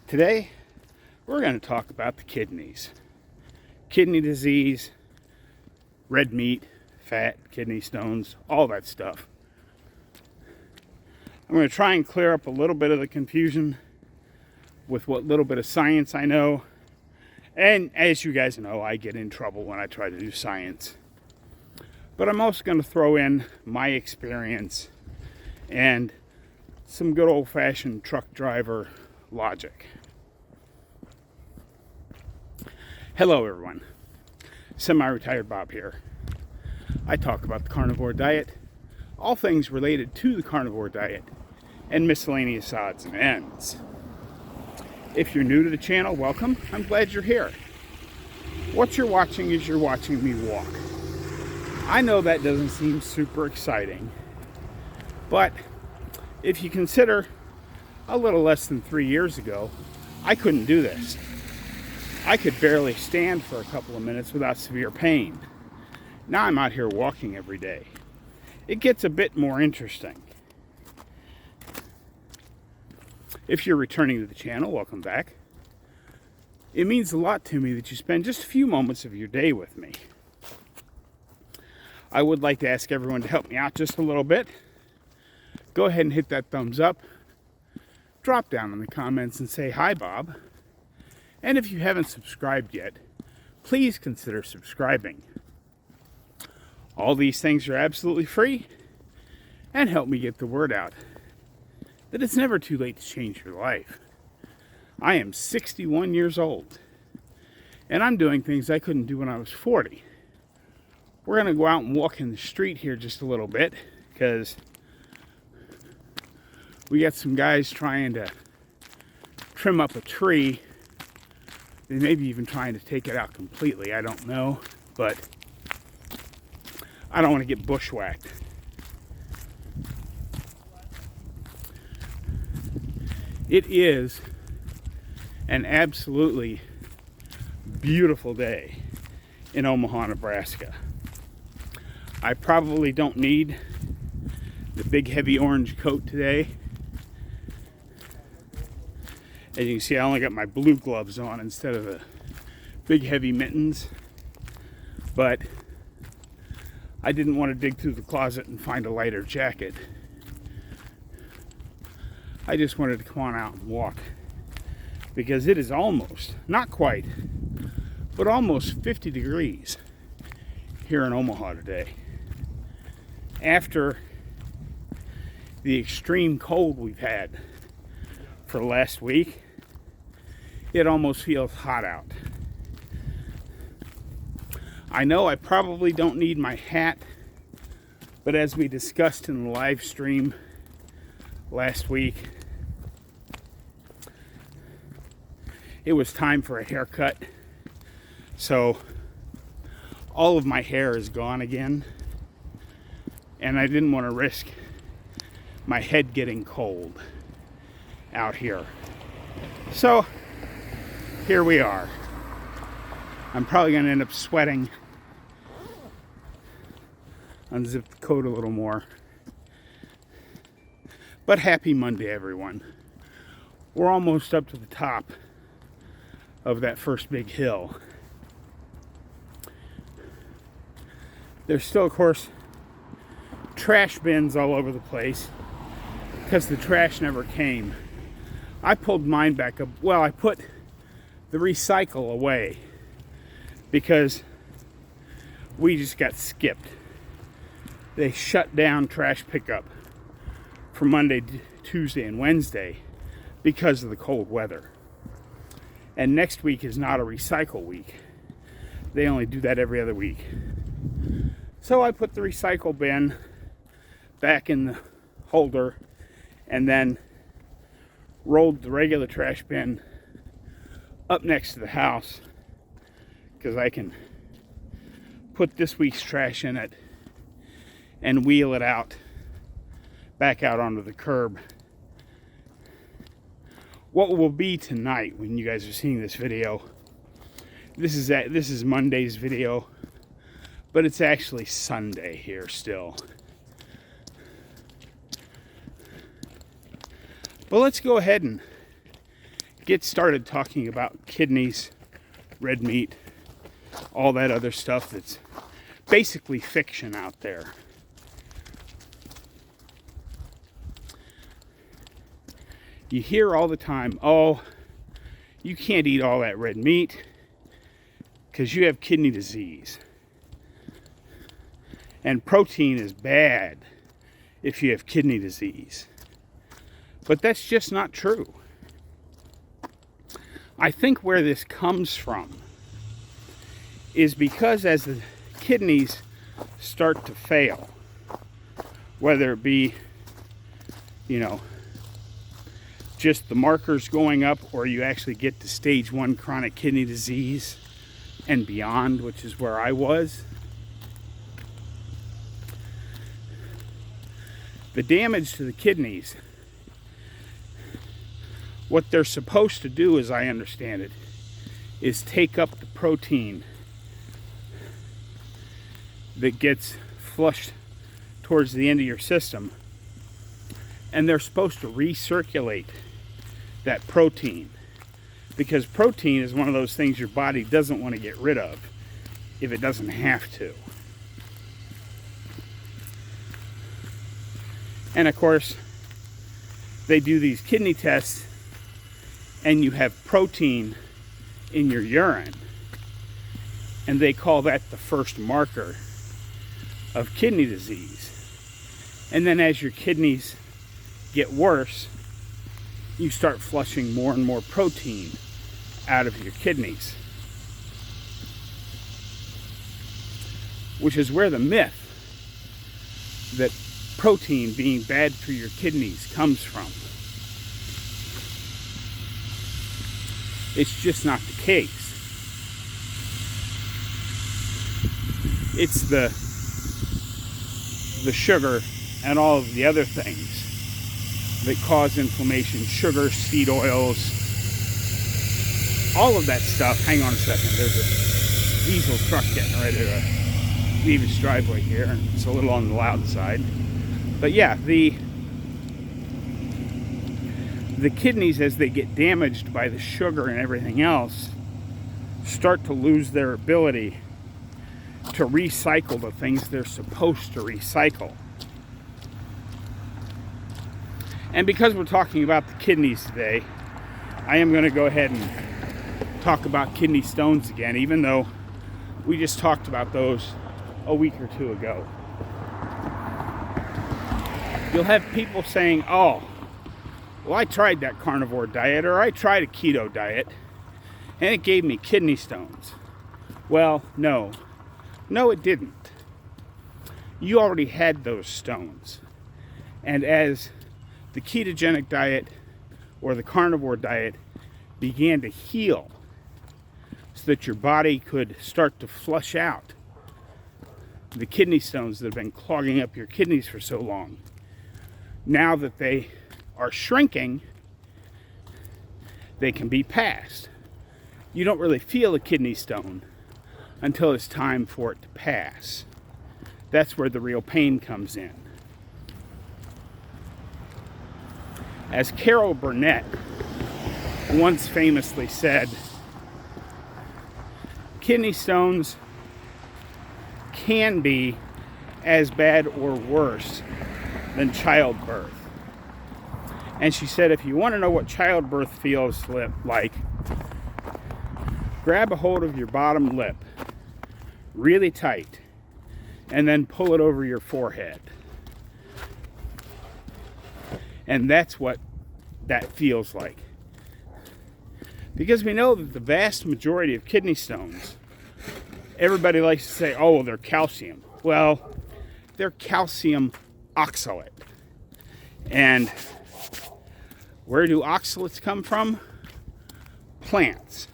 Today, we're going to talk about the kidneys. Kidney disease, red meat, fat, kidney stones, all that stuff. I'm going to try and clear up a little bit of the confusion with what little bit of science I know. And as you guys know, I get in trouble when I try to do science. But I'm also going to throw in my experience and some good old-fashioned truck driver logic. Hello everyone, Semiretired Bob here. I talk about the carnivore diet, all things related to the carnivore diet, and miscellaneous odds and ends. If you're new to the channel, welcome. I'm glad you're here. What you're watching is you're watching me walk. I know that doesn't seem super exciting, but if you consider a little less than 3 years ago, I couldn't do this. I could barely stand for a couple of minutes without severe pain. Now I'm out here walking every day. It gets a bit more interesting. If you're returning to the channel, welcome back. It means a lot to me that you spend just a few moments of your day with me. I would like to ask everyone to help me out just a little bit. Go ahead and hit that thumbs up. Drop down in the comments and say, "Hi, Bob." And if you haven't subscribed yet, please consider subscribing. All these things are absolutely free and help me get the word out that it's never too late to change your life. I am 61 years old and I'm doing things I couldn't do when I was 40. We're going to go out and walk in the street here just a little bit because we got some guys trying to trim up a tree. They may be even trying to take it out completely. I don't know, but I don't want to get bushwhacked. It is an absolutely beautiful day in Omaha, Nebraska. I probably don't need the big heavy orange coat today. As you can see, I only got my blue gloves on instead of the big heavy mittens. But I didn't want to dig through the closet and find a lighter jacket. I just wanted to come on out and walk because it is almost, not quite, but almost 50 degrees here in Omaha today. After the extreme cold we've had for last week, it almost feels hot out. I know I probably don't need my hat, but as we discussed in the live stream last week, it was time for a haircut. So all of my hair is gone again, and I didn't want to risk my head getting cold out here. So here we are. I'm probably going to end up sweating. Unzip the coat a little more. But happy Monday, everyone. We're almost up to the top of that first big hill. There's still, of course, trash bins all over the place because the trash never came. I pulled mine back up. Well, I put the recycle away because we just got skipped. They shut down trash pickup for Monday, Tuesday, and Wednesday because of the cold weather. And next week is not a recycle week. They only do that every other week. So I put the recycle bin back in the holder and then rolled the regular trash bin up next to the house because I can put this week's trash in it and wheel it out back out onto the curb. What will be tonight when you guys are seeing this video, this is Monday's video, but it's actually Sunday here still. But let's go ahead and get started talking about kidneys, red meat, all that other stuff that's basically fiction out there. You hear all the time, oh, you can't eat all that red meat because you have kidney disease. And protein is bad if you have kidney disease. But that's just not true. I think where this comes from is because as the kidneys start to fail, whether it be, just the markers going up, or you actually get to stage 1 chronic kidney disease and beyond, which is where I was, the damage to the kidneys, what they're supposed to do, as I understand it, is take up the protein that gets flushed towards the end of your system, and they're supposed to recirculate that protein, because protein is one of those things your body doesn't want to get rid of if it doesn't have to. And of course, they do these kidney tests and you have protein in your urine, and they call that the first marker of kidney disease. And then as your kidneys get worse, you start flushing more and more protein out of your kidneys, which is where the myth that protein being bad for your kidneys comes from. It's just not the case. It's the sugar and all of the other things that cause inflammation. Sugar, seed oils, all of that stuff. Hang on a second. There's a diesel truck getting ready to leave its driveway here, and it's a little on the loud side. But yeah, the kidneys, as they get damaged by the sugar and everything else, start to lose their ability to recycle the things they're supposed to recycle. And because we're talking about the kidneys today, I am going to go ahead and talk about kidney stones again, even though we just talked about those a week or two ago. You'll have people saying, oh, well, I tried that carnivore diet, or I tried a keto diet, and it gave me kidney stones. Well, no, it didn't. You already had those stones. And as the ketogenic diet or the carnivore diet began to heal so that your body could start to flush out the kidney stones that have been clogging up your kidneys for so long, now that they are shrinking, they can be passed. You don't really feel a kidney stone until it's time for it to pass. That's where the real pain comes in. As Carol Burnett once famously said, kidney stones can be as bad or worse than childbirth. And she said, if you want to know what childbirth feels like, grab a hold of your bottom lip really tight and then pull it over your forehead. And that's what that feels like. Because we know that the vast majority of kidney stones, everybody likes to say, oh, they're calcium. Well, they're calcium oxalate. And where do oxalates come from? Plants.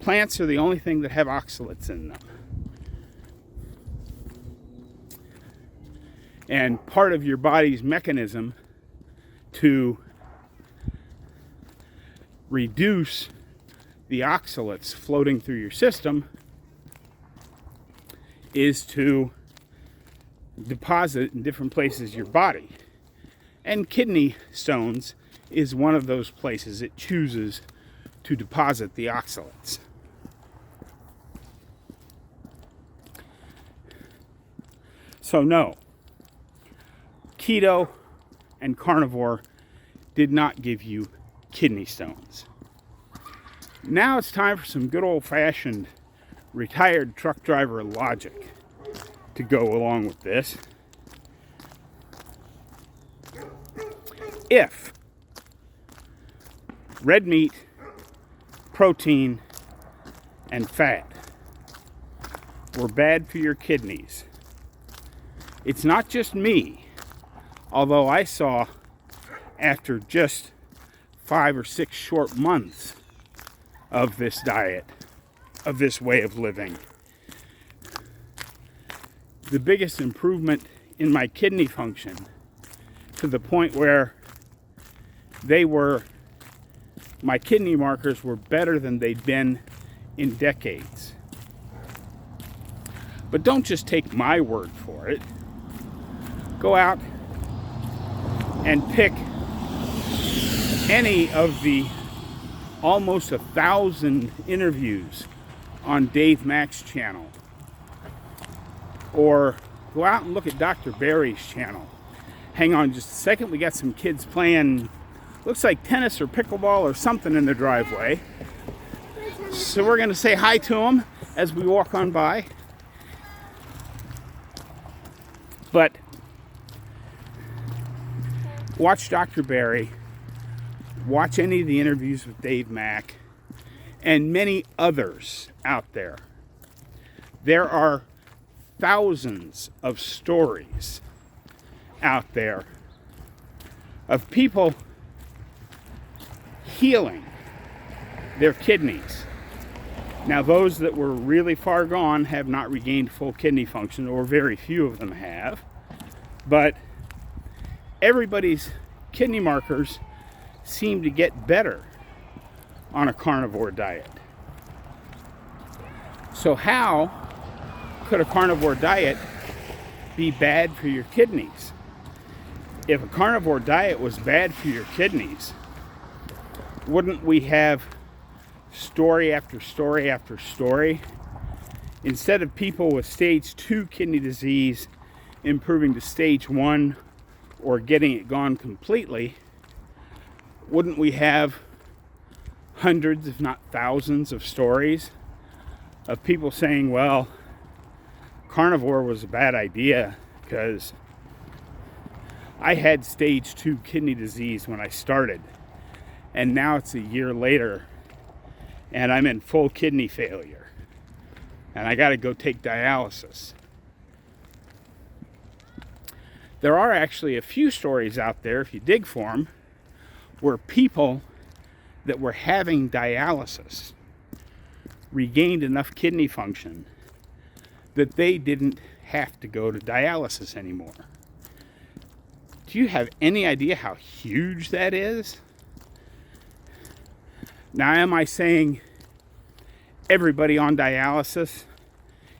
Plants are the only thing that have oxalates in them. And part of your body's mechanism to reduce the oxalates floating through your system is to deposit in different places your body. And kidney stones is one of those places it chooses to deposit the oxalates. So no, keto and carnivore did not give you kidney stones. Now it's time for some good old-fashioned retired truck driver logic to go along with this. If red meat, protein, and fat were bad for your kidneys, it's not just me, although I saw after just 5 or 6 short months of this diet, of this way of living, the biggest improvement in my kidney function, to the point where my kidney markers were better than they'd been in decades. But don't just take my word for it. Go out and pick any of the almost 1,000 interviews on Dave Mack's channel, or go out and look at Dr. Barry's channel. Hang on just a second, we got some kids playing, looks like tennis or pickleball or something in the driveway. So we're going to say hi to them as we walk on by. But watch Dr. Barry, watch any of the interviews with Dave Mack, and many others out there. There are thousands of stories out there of people healing their kidneys. Now, those that were really far gone have not regained full kidney function, or very few of them have. But everybody's kidney markers seem to get better on a carnivore diet. So how could a carnivore diet be bad for your kidneys? If a carnivore diet was bad for your kidneys, wouldn't we have story after story after story? Instead of people with stage 2 kidney disease improving to stage 1 or getting it gone completely, wouldn't we have hundreds, if not thousands, of stories of people saying, well, carnivore was a bad idea because I had stage 2 kidney disease when I started, and now it's a year later and I'm in full kidney failure and I got to go take dialysis. There are actually a few stories out there, if you dig for them, where people that were having dialysis regained enough kidney function that they didn't have to go to dialysis anymore. Do you have any idea how huge that is? Now, am I saying everybody on dialysis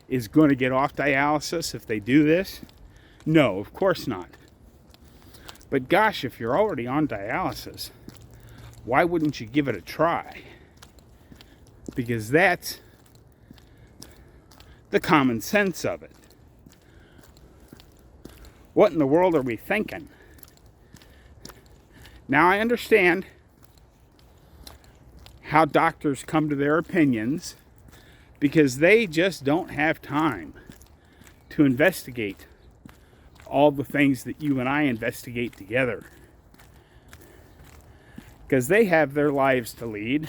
is going to get off dialysis if they do this? No, of course not. But gosh, if you're already on dialysis, why wouldn't you give it a try? Because that's the common sense of it. What in the world are we thinking? Now, I understand how doctors come to their opinions because they just don't have time to investigate all the things that you and I investigate together. Because they have their lives to lead,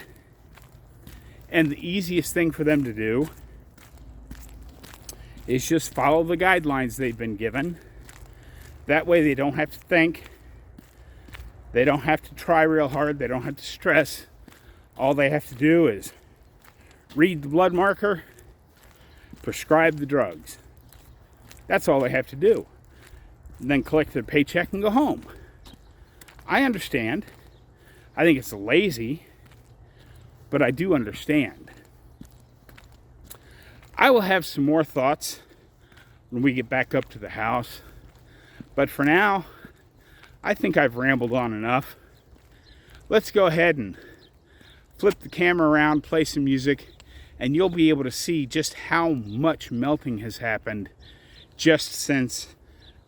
and the easiest thing for them to do is just follow the guidelines they've been given. That way they don't have to think, they don't have to try real hard, they don't have to stress. All they have to do is read the blood marker, prescribe the drugs. That's all they have to do. And then collect their paycheck and go home. I understand. I think it's lazy, but I do understand. I will have some more thoughts when we get back up to the house. But for now, I think I've rambled on enough. Let's go ahead and flip the camera around, play some music, and you'll be able to see just how much melting has happened just since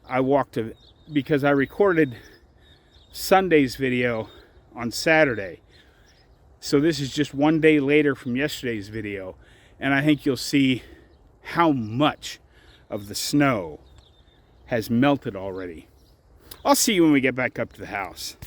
I walked to, because I recorded Sunday's video on Saturday. So this is just one day later from yesterday's video, and I think you'll see how much of the snow has melted already. I'll see you when we get back up to the house.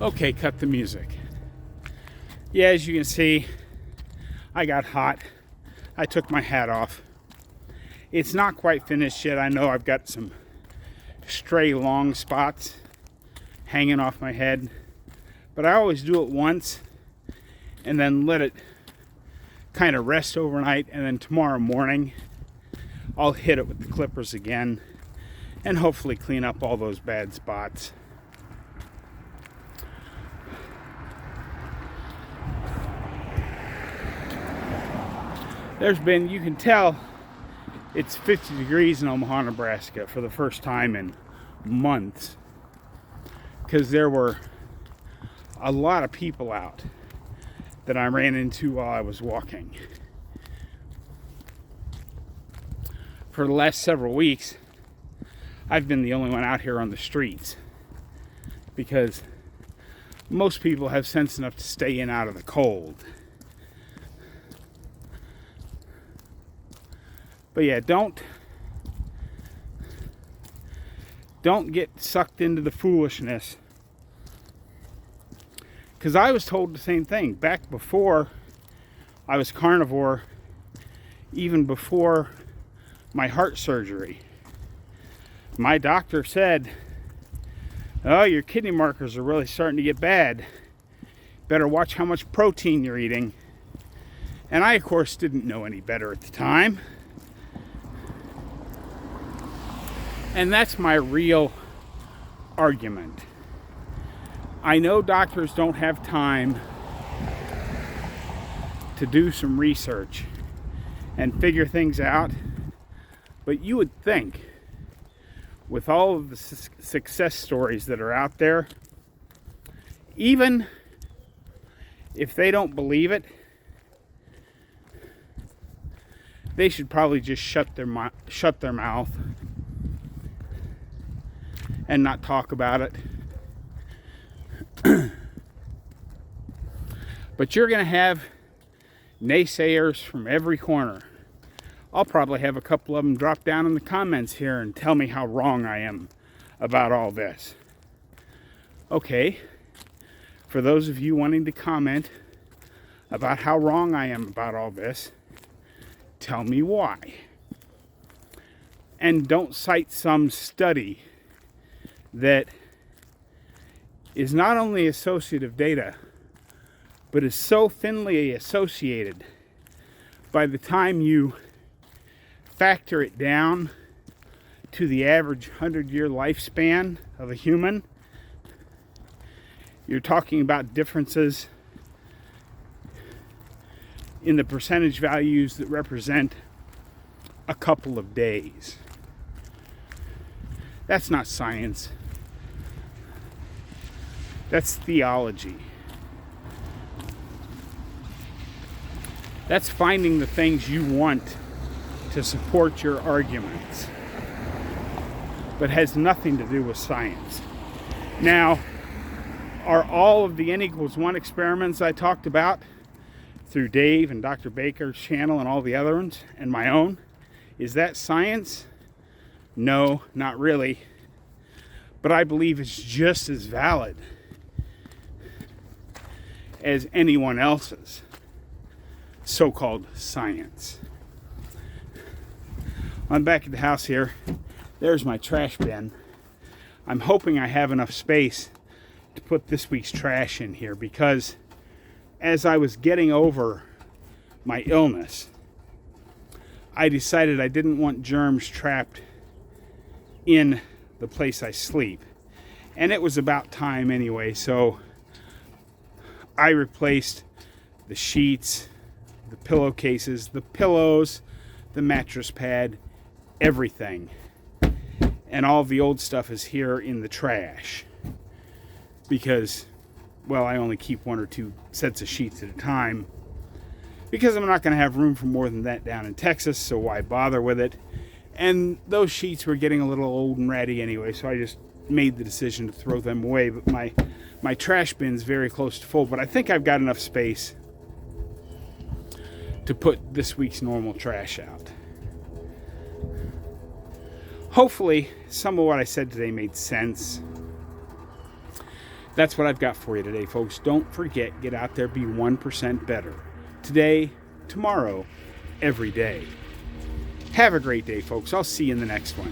Okay, cut the music. Yeah, as you can see, I got hot. I took my hat off. It's not quite finished yet. I know I've got some stray long spots hanging off my head, but I always do it once and then let it kind of rest overnight, and then tomorrow morning I'll hit it with the clippers again and hopefully clean up all those bad spots. You can tell it's 50 degrees in Omaha, Nebraska for the first time in months, because there were a lot of people out that I ran into while I was walking. For the last several weeks, I've been the only one out here on the streets. because most people have sense enough to stay in out of the cold. But yeah, don't get sucked into the foolishness. Because I was told the same thing back before I was carnivore, even before my heart surgery. My doctor said, oh, your kidney markers are really starting to get bad. Better watch how much protein you're eating. And I, of course, didn't know any better at the time. And that's my real argument. I know doctors don't have time to do some research and figure things out, but you would think, with all of the success stories that are out there, even if they don't believe it, they should probably just shut their mouth and not talk about it. But you're going to have naysayers from every corner. I'll probably have a couple of them drop down in the comments here and tell me how wrong I am about all this. Okay, for those of you wanting to comment about how wrong I am about all this, tell me why. And don't cite some study that is not only associative data, but is so thinly associated, by the time you factor it down to the average 100-year lifespan of a human, you're talking about differences in the percentage values that represent a couple of days. That's not science. That's theology. That's finding the things you want to support your arguments, but has nothing to do with science. Now, are all of the N=1 experiments I talked about through Dave and Dr. Baker's channel and all the other ones and my own, is that science? No, not really. But I believe it's just as valid as anyone else's so-called science. I'm back at the house here. There's my trash bin. I'm hoping I have enough space to put this week's trash in here, because as I was getting over my illness, I decided I didn't want germs trapped in the place I sleep. And it was about time anyway, so I replaced the sheets, the pillowcases, the pillows, the mattress pad, everything. And all the old stuff is here in the trash. Because, well, I only keep 1 or 2 sets of sheets at a time. Because I'm not going to have room for more than that down in Texas, so why bother with it? And those sheets were getting a little old and ratty anyway, so I just made the decision to throw them away. But my trash bin's very close to full, but I think I've got enough space to put this week's normal trash out. Hopefully, some of what I said today made sense. That's what I've got for you today, folks. Don't forget, get out there, be 1% better. Today, tomorrow, every day. Have a great day, folks. I'll see you in the next one.